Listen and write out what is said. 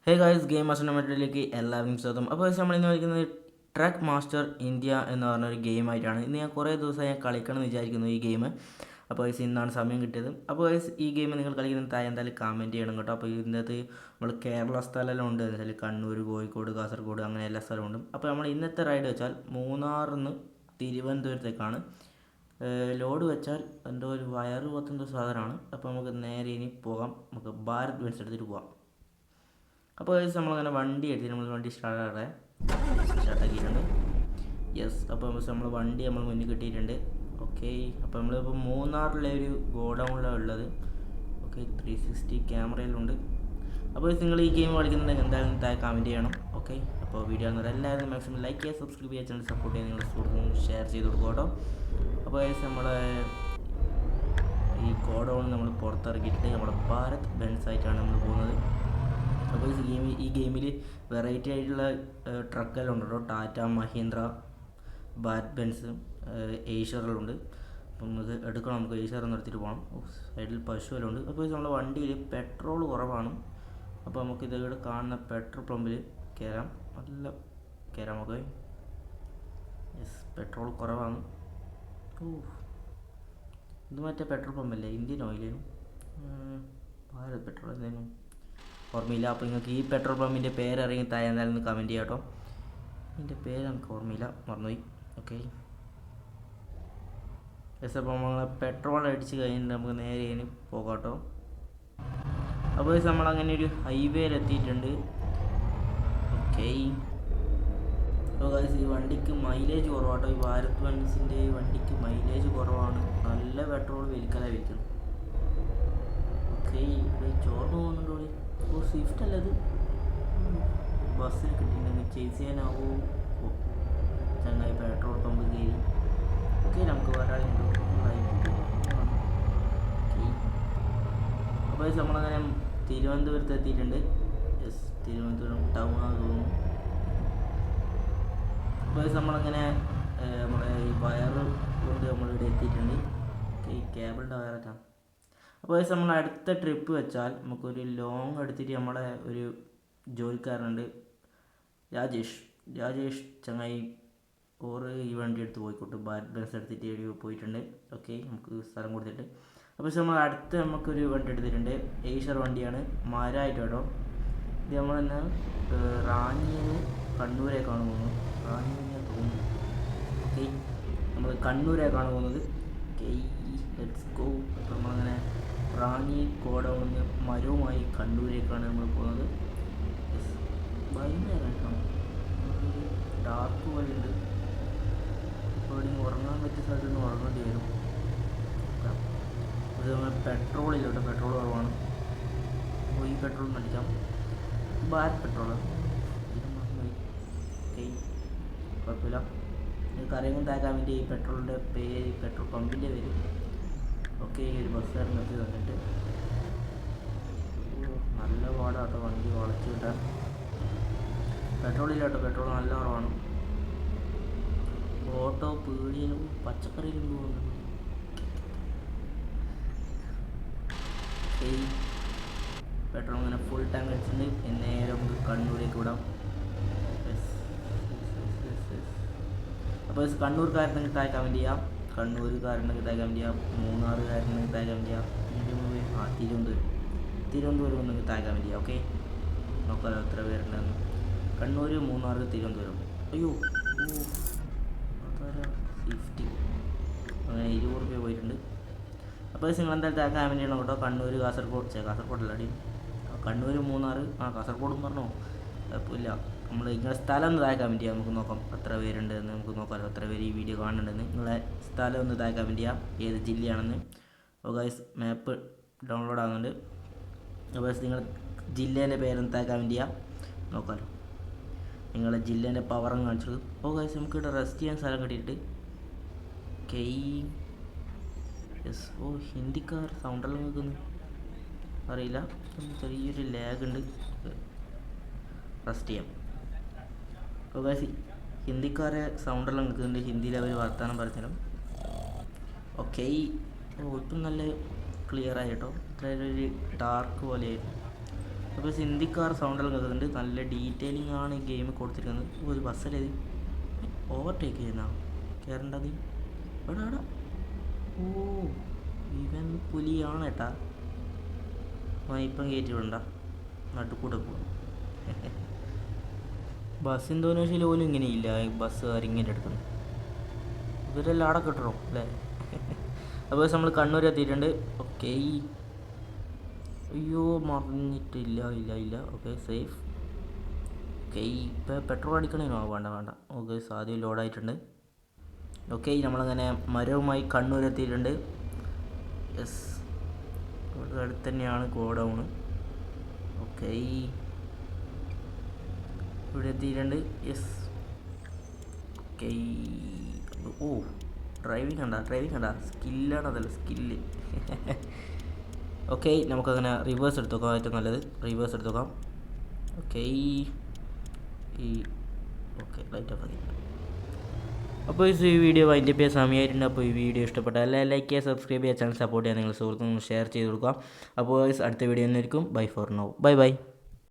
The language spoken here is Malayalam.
ഹേ ഗായ്സ്, ഗെയിം മാസ്റ്റർ മെറ്ററിലേക്ക് എല്ലാവരും സ്വാഗതം. അപ്പോൾ നമ്മൾ ഇന്ന് കളിക്കുന്നത് ട്രക്ക് മാസ്റ്റർ ഇന്ത്യ എന്ന് പറഞ്ഞൊരു ഗെയിമായിട്ടാണ്. ഇന്ന് ഞാൻ കുറേ ദിവസമായി ഞാൻ കളിക്കണം എന്ന് വിചാരിക്കുന്നു ഈ ഗെയിം. അപ്പോൾ ഇന്നാണ് സമയം കിട്ടിയത്. അപ്പോൾ ഈ ഗെയിം നിങ്ങൾ കളിക്കുന്ന താഴെ എന്തായാലും കമൻറ്റ് ചെയ്യണം കേട്ടോ. അപ്പോൾ ഇതിനകത്ത് നമ്മൾ കേരള സ്ഥലമെല്ലാം ഉണ്ട്, എന്ന് വെച്ചാൽ കണ്ണൂർ, കോഴിക്കോട്, കാസർഗോഡ് അങ്ങനെ എല്ലാ സ്ഥലമുണ്ട്. അപ്പോൾ നമ്മൾ ഇന്നത്തെ റൈഡ് വെച്ചാൽ മൂന്നാറിൽ നിന്ന് തിരുവനന്തപുരത്തേക്കാണ്. ലോഡ് വെച്ചാൽ എന്തോ ഒരു വയറ് പത്തെന്തോ സാധനമാണ്. അപ്പോൾ നമുക്ക് നേരെ ഇനി പോകാം, നമുക്ക് ഭാരത് ബെൻസ് എടുത്തിട്ട് പോകാം. അപ്പോൾ നമ്മളങ്ങനെ വണ്ടി എടുത്തിട്ട് നമ്മൾ വണ്ടി സ്റ്റാർട്ടാക്കിയിട്ടുണ്ട്. യെസ്, അപ്പോൾ നമ്മൾ വണ്ടി നമ്മൾ മുന്നിൽ കിട്ടിയിട്ടുണ്ട്. ഓക്കെ, അപ്പോൾ നമ്മളിപ്പോൾ മൂന്നാറിലെ ഒരു ഗോഡൗണിലാണ് ഉള്ളത്. ഓക്കെ, 360 ക്യാമറയിലുണ്ട്. അപ്പോൾ നിങ്ങൾ ഈ ഗെയിം കളിക്കുന്നുണ്ടെങ്കിൽ എന്തായാലും താഴെ കമൻറ്റ് ചെയ്യണം. ഓക്കെ, അപ്പോൾ വീഡിയോ എന്ന് പറയുന്നത് എല്ലാവരും മാക്സിമം ലൈക്ക് ചെയ്യുക, സബ്സ്ക്രൈബ് ചെയ്യുക, ചാനൽ സപ്പോർട്ട് ചെയ്യുക, നിങ്ങളുടെ സുഹൃത്തുക്കളും ഷെയർ ചെയ്ത് കൊടുക്കുക കേട്ടോ. അപ്പോൾ നമ്മളെ ഈ ഗോഡൗൺ നമ്മൾ പുറത്തിറക്കിയിട്ട് നമ്മുടെ ഭാരത് ബെൻസ് ആയിട്ടാണ് നമ്മൾ പോകുന്നത്. അപ്പോൾ ഈ ഗെയിമിൽ വെറൈറ്റി ആയിട്ടുള്ള ട്രക്കെല്ലാം ഉണ്ട് കേട്ടോ. ടാറ്റ, മഹീന്ദ്ര, ഭാരത് ബെൻസ്, ഏഷ്യറിലുണ്ട്. അപ്പം നമുക്ക് എടുക്കണം, നമുക്ക് ഏഷ്യർ ഒന്ന് എടുത്തിട്ട് പോകണം. സൈഡിൽ പശുവെല്ലാം ഉണ്ട്. അപ്പോൾ നമ്മുടെ വണ്ടിയിൽ പെട്രോൾ കുറവാണ്. അപ്പോൾ നമുക്ക് ഇതിവിടെ കാണുന്ന പെട്രോൾ പമ്പിൽ കയറാം. നല്ല കയറാം നമുക്ക്. യെസ്, പെട്രോൾ കുറവാണ്. ഇത് മറ്റേ പെട്രോൾ പമ്പല്ലേ, ഇന്ത്യൻ ഓയിലേനും ഭാരത് പെട്രോൾ എന്തേനും ഓർമ്മയില്ല. അപ്പോൾ നിങ്ങൾക്ക് ഈ പെട്രോൾ പമ്പിൻ്റെ പേരറിയാൻ താഴെ എന്തായാലും ഒന്ന് കമൻറ്റ് ചെയ്യാം കേട്ടോ. ഇതിൻ്റെ പേര് നമുക്ക് ഓർമ്മയില്ല, മറന്നുപോയി. ഓക്കെ, യെസ്, അപ്പോൾ നമ്മൾ പെട്രോൾ അടിച്ച് കഴിഞ്ഞിട്ട് നമുക്ക് നേരെ ഇനി പോകാം കേട്ടോ. അപ്പോൾ നമ്മളങ്ങനെ ഒരു ഹൈവേയിലെത്തിയിട്ടുണ്ട്. ഓക്കെ, അപ്പോൾ ഈ വണ്ടിക്ക് മൈലേജ് കുറവാട്ടോ. ഈ ഭാരത് ബെൻസിൻ്റെ വണ്ടിക്ക് മൈലേജ് കുറവാണ്. നല്ല പെട്രോൾ വലിക്കലാണ് വലിക്കുന്നത്. ഓക്കെ, ചോർന്ന് പോകുന്നുണ്ടോ? ഓ, സ്വിഫ്റ്റ് അല്ല ഇത്. ബസ്സിൽ കിട്ടിയിട്ടുണ്ടെങ്കിൽ ചേസ് ചെയ്യാനാവോ? ഓ, ചങ്ങായി പെട്രോൾ പമ്പ് കയറി. ഓക്കെ, നമുക്ക് ഒരാളുണ്ട്. അപ്പോൾ നമ്മളങ്ങനെ തിരുവനന്തപുരത്ത് എത്തിയിട്ടുണ്ട്. യെസ്, തിരുവനന്തപുരം ടൗൺ ആണ് തോന്നുന്നു. അപ്പോൾ നമ്മളങ്ങനെ നമ്മുടെ ഈ വയറ് കൊണ്ട് നമ്മളിവിടെ എത്തിയിട്ടുണ്ട്. ഓക്കെ, ഈ കേബിളിൻ്റെ വയറാണ്. അപ്പോൾ നമ്മൾ അടുത്ത ട്രിപ്പ് വെച്ചാൽ നമുക്കൊരു ലോങ് എടുത്തിട്ട് നമ്മളെ ഒരു ജോലിക്കാരനുണ്ട്, രാജേഷ് ചങ്ങായി ഈ വണ്ടി എടുത്ത് പോയിക്കോട്ടെ. ഭാരത് ബെൻസ് എടുത്തിട്ട് പോയിട്ടുണ്ട്. ഓക്കെ, നമുക്ക് സ്ഥലം കൊടുത്തിട്ട്. അപ്പോൾ നമ്മൾ അടുത്ത് നമുക്കൊരു വണ്ടി എടുത്തിട്ടുണ്ട്. ഏഷ്യർ വണ്ടിയാണ്, മരമായിട്ട് കേട്ടോ. ഇത് നമ്മളെന്ന് റാന്നിയിൽ നിന്ന് കണ്ണൂരേക്കാണ് പോകുന്നത്. റാന്നിയിൽ തോന്നുന്നു. ഓക്കെ, നമ്മൾ കണ്ണൂരേക്കാണ് പോകുന്നത്. Okay, let's go. അപ്പോൾ നമ്മളങ്ങനെ റാന്നി ഗോഡൗണിൽ മരവുമായി കണ്ണൂരേക്കാണ് നമ്മൾ പോകുന്നത്. വൈകുന്നേരമായിട്ടാണ്, ഡാർക്ക് വഴിയുണ്ട്. അപ്പോൾ ഇവിടെ ഉറങ്ങാൻ പറ്റിയ സ്ഥലത്ത് നിന്ന് ഉറങ്ങേണ്ടി വരും. ഇത് നമ്മൾ പെട്രോളില്ലോട്ടെ, പെട്രോൾ കുറവാണ്. അപ്പോൾ ഈ പെട്രോൾ മേടിക്കാം, ഭാരത് പെട്രോൾ. ഓക്കെ, കുഴപ്പമില്ല. നിങ്ങൾക്ക് അറിയാൻ താക്കാൻ വേണ്ടി ഈ പെട്രോളിൻ്റെ പേര്, പെട്രോൾ പമ്പിൻ്റെ പേര്. ഓക്കെ, ഒരു ബസ്സുകാരൻ നിർത്തി തന്നിട്ട്. നല്ല പാടാട്ടോ വണ്ടി വളച്ച് കിട്ടാൻ. പെട്രോളില്ലാട്ടോ, പെട്രോൾ നല്ല കുറവാണ്. ഓട്ടോ പീടിയിലും പച്ചക്കറിയിലും പോകുന്നുണ്ട്. പെട്രോൾ ഇങ്ങനെ ഫുൾ ടാങ്ക് അടിച്ചിട്ടുണ്ട്. നേരെ നമുക്ക് കണ്ണൂരേക്ക് വിടാം. അപ്പോൾ കണ്ണൂർക്കാരനെങ്കിൽ താഴെ കമൻറ്റ് ചെയ്യാം, കണ്ണൂരുകാരനെങ്കിൽ താഴെ കമൻറ്റ് ചെയ്യാം, മൂന്നാറുകാരനെങ്കിൽ താഴെ കമൻറ്റ് ചെയ്യാം, തിരുവനന്തപുരം ഒന്നെങ്കിൽ താഴെ കമൻറ്റ് ചെയ്യാം. ഓക്കെ, നോക്കാമല്ലോ എത്ര പേരുണ്ടെന്ന്. കണ്ണൂർ, മൂന്നാർ, തിരുവനന്തപുരം. അയ്യോ, അതാരാ 50, അങ്ങനെ 20 രൂപ പോയിട്ടുണ്ട്. അപ്പോൾ നിങ്ങൾ എന്തായാലും താഴെ കമൻറ്റ് ചെയ്യണം കേട്ടോ. കണ്ണൂർ, കാസർഗോഡല്ല അടി, കണ്ണൂർ, മൂന്നാർ, കാസർഗോഡും പറഞ്ഞോ, കുഴപ്പമില്ല. നമ്മൾ നിങ്ങളുടെ സ്ഥലം ഒന്ന് താഴെ കമൻറ്റ് ചെയ്യാം, നമുക്ക് നോക്കാം എത്ര പേരുണ്ടെന്ന്. നമുക്ക് നോക്കാമല്ലോ എത്ര പേര് ഈ വീഡിയോ കാണുന്നുണ്ടെന്ന്. നിങ്ങളെ സ്ഥലം ഒന്ന് താഴെ കമൻറ്റ് ചെയ്യാം, ഏത് ജില്ലയാണെന്ന്. അപ്പോൾ ഗൈസ്, മാപ്പ് ഡൗൺലോഡ് ആകുന്നുണ്ട്. അപ്പോൾ നിങ്ങൾ ജില്ലേൻ്റെ പേരൊന്ന് താഴെ കമൻറ്റ് ചെയ്യാം, നോക്കാമല്ലോ നിങ്ങളുടെ ജില്ലേൻ്റെ പവറും കാണിച്ചത്. അപ്പോൾ ഗൈസ്, നമുക്കിവിടെ റെസ്റ്റ് ചെയ്യാൻ സ്ഥലം കിട്ടിയിട്ട്. യെസ്, ഓ, ഹിന്ദിക്കാർ സൗണ്ടെല്ലാം കേൾക്കുന്നു, അറിയില്ല. ചെറിയൊരു ലാഗ് ഉണ്ട്, റെസ്റ്റ് ചെയ്യാം. അപ്പോൾ ഗൈസ്, ഹിന്ദിക്കാരെ സൗണ്ടെല്ലാം കേൾക്കുന്നുണ്ട്, ഹിന്ദിയിൽ അവർ വർത്തമാനം പറഞ്ഞാലും. ഓക്കെ, ഓ, ഇപ്പം നല്ല ക്ലിയർ ആയി കേട്ടോ. ഇത്ര ഒരു ഡാർക്ക് പോലെയായിരുന്നു. അപ്പോൾ ഹിന്ദിക്കാർ സൗണ്ടെല്ലാം കേൾക്കുന്നുണ്ട്. നല്ല ഡീറ്റെയിലിംഗ് ആണ് ഈ ഗെയിം കൊടുത്തിരിക്കുന്നത്. ഒരു ബസ്സല്ലേ ഇത് ഓവർടേക്ക് ചെയ്യുന്ന കയറേണ്ടത് എടാ എടാ. ഓ ഇവൻ പുലിയാണ് ഏട്ടാ. ഇപ്പം കയറ്റി വിടണ്ട, നടുക്കൂടെ പോകും. ബസ് ഇന്തോനേഷ്യയിൽ പോലും ഇങ്ങനെയില്ല, ബസ് ഇങ്ങനെ എടുക്കുന്നു. ഇവരെല്ലാം അവിടെ കിട്ടണം അല്ലേ. അപ്പോൾ നമ്മൾ കണ്ണൂർ എത്തിയിട്ടുണ്ട്. ഓക്കെ, അയ്യോ മറിഞ്ഞിട്ടില്ല, ഇല്ല ഇല്ല. Okay safe. ഓക്കെ ഇപ്പോൾ പെട്രോൾ അടിക്കണേനോ? വേണ്ട വേണ്ട. ഓക്കെ ആദ്യം ലോഡായിട്ടുണ്ട്. ഓക്കെ നമ്മളങ്ങനെ മരവുമായി കണ്ണൂർ എത്തിയിട്ടുണ്ട്. യെസ്, ഇവിടെ അടുത്ത് തന്നെയാണ് ഗോഡൗൺ. ഓക്കെ ഇവിടെ എത്തിയിട്ടുണ്ട്. യെസ്. ഓക്കെ ഓ ഡ്രൈവിംഗ് കണ്ട സ്കില്ലാണ്, അതല്ല സ്കില്ല്. ഓക്കെ നമുക്കങ്ങനെ റിവേഴ്സ് എടുത്ത് നോക്കാം. ഏറ്റവും നല്ലത് റിവേഴ്സ് എടുത്ത് നോക്കാം. ഓക്കെ ഓക്കെ ലൈറ്റ് ഓഫ് ആക്കി. അപ്പോൾ ഈ വീഡിയോ അതിൻ്റെ പേര് സമയമായിട്ടുണ്ട്. അപ്പോൾ ഈ വീഡിയോ ഇഷ്ടപ്പെട്ടാൽ ലൈക്ക് ചെയ്യുക, സബ്സ്ക്രൈബ് ചെയ്യുക, ചാനൽ സപ്പോർട്ട് ചെയ്യുക, നിങ്ങൾ സുഹൃത്തുക്കൾ ഷെയർ ചെയ്ത് കൊടുക്കുക. അപ്പോൾ അടുത്ത വീഡിയോ ഒന്നായിരിക്കും. Bye for now, bye by.